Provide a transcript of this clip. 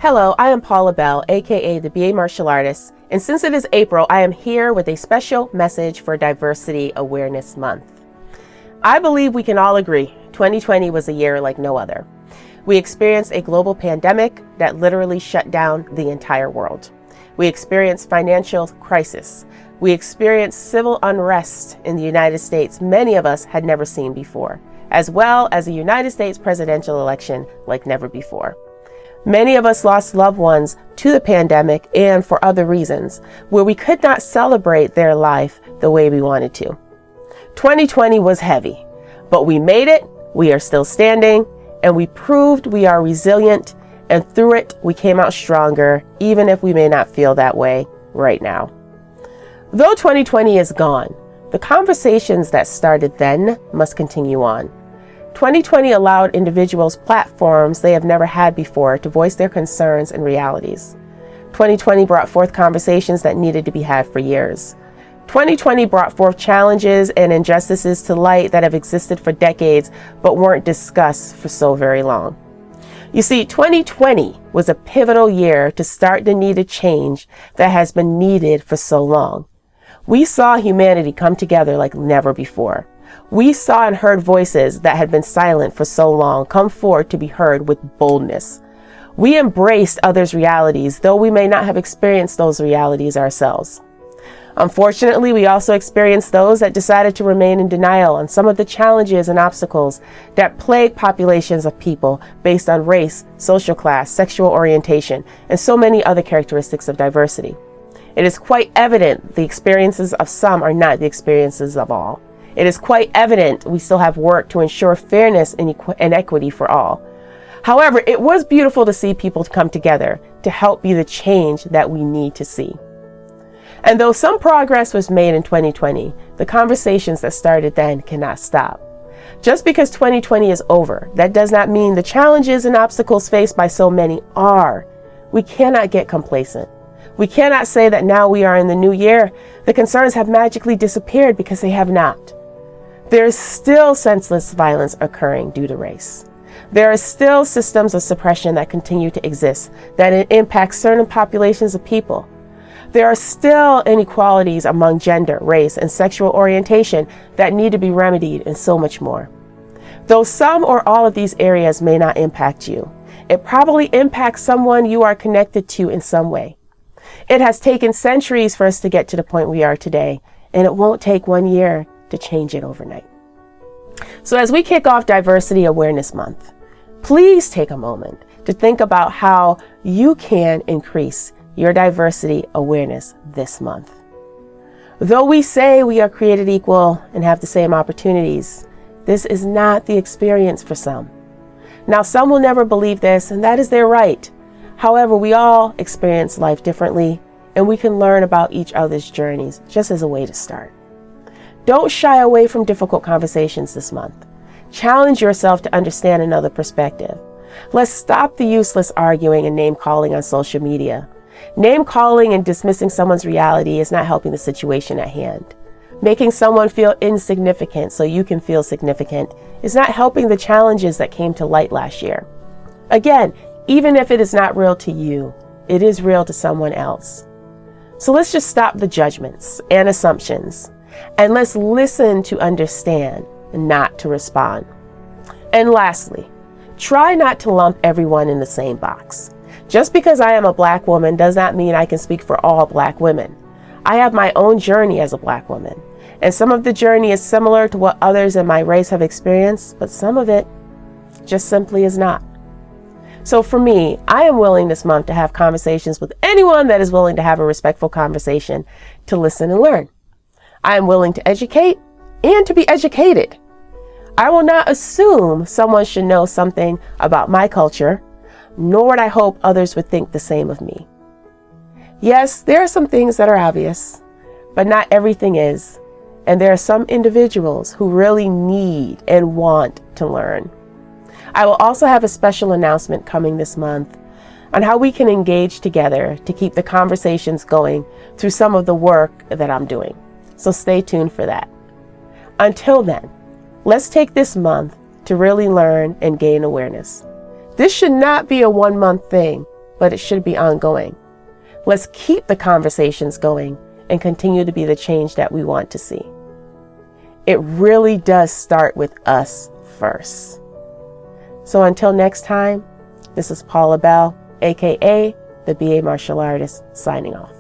Hello, I am Paula Bell, aka the BA Martial Artist, and since it is April, I am here with a special message for Diversity Awareness Month. I believe we can all agree 2020 was a year like no other. We experienced a global pandemic that literally shut down the entire world. We experienced financial crisis. We experienced civil unrest in the United States many of us had never seen before, as well as a United States presidential election like never before. Many of us lost loved ones to the pandemic and for other reasons, where we could not celebrate their life the way we wanted to. 2020 was heavy, but we made it, we are still standing, and we proved we are resilient, and through it, we came out stronger, even if we may not feel that way right now. Though 2020 is gone, the conversations that started then must continue on. 2020 allowed individuals platforms they have never had before to voice their concerns and realities. 2020 brought forth conversations that needed to be had for years. 2020 brought forth challenges and injustices to light that have existed for decades but weren't discussed for so very long. You see, 2020 was a pivotal year to start the needed change that has been needed for so long. We saw humanity come together like never before. We saw and heard voices that had been silent for so long come forward to be heard with boldness. We embraced others' realities, though we may not have experienced those realities ourselves. Unfortunately, we also experienced those that decided to remain in denial on some of the challenges and obstacles that plague populations of people based on race, social class, sexual orientation, and so many other characteristics of diversity. It is quite evident the experiences of some are not the experiences of all. It is quite evident we still have work to ensure fairness and equity for all. However, it was beautiful to see people come together to help be the change that we need to see. And though some progress was made in 2020, the conversations that started then cannot stop. Just because 2020 is over, that does not mean the challenges and obstacles faced by so many are. We cannot get complacent. We cannot say that now we are in the new year, the concerns have magically disappeared, because they have not. There is still senseless violence occurring due to race. There are still systems of suppression that continue to exist that impact certain populations of people. There are still inequalities among gender, race, and sexual orientation that need to be remedied, and so much more. Though some or all of these areas may not impact you, it probably impacts someone you are connected to in some way. It has taken centuries for us to get to the point we are today, and it won't take 1 year to change it overnight. So as we kick off Diversity Awareness Month, please take a moment to think about how you can increase your diversity awareness this month. Though we say we are created equal and have the same opportunities, this is not the experience for some. Now, some will never believe this, and that is their right. However, we all experience life differently, and we can learn about each other's journeys just as a way to start. Don't shy away from difficult conversations this month. Challenge yourself to understand another perspective. Let's stop the useless arguing and name-calling on social media. Name-calling and dismissing someone's reality is not helping the situation at hand. Making someone feel insignificant so you can feel significant is not helping the challenges that came to light last year. Again, even if it is not real to you, it is real to someone else. So let's just stop the judgments and assumptions, and let's listen to understand, not to respond. And lastly, try not to lump everyone in the same box. Just because I am a Black woman does not mean I can speak for all Black women. I have my own journey as a Black woman, and some of the journey is similar to what others in my race have experienced, but some of it just simply is not. So for me, I am willing this month to have conversations with anyone that is willing to have a respectful conversation, to listen and learn. I am willing to educate and to be educated. I will not assume someone should know something about my culture, nor would I hope others would think the same of me. Yes, there are some things that are obvious, but not everything is. And there are some individuals who really need and want to learn. I will also have a special announcement coming this month on how we can engage together to keep the conversations going through some of the work that I'm doing. So stay tuned for that. Until then, let's take this month to really learn and gain awareness. This should not be a 1-month thing. but it should be ongoing. Let's keep the conversations going and continue to be the change that we want to see. It really does start with us first. So until next time, this is Paula Bell, aka the BA Martial Artist, signing off.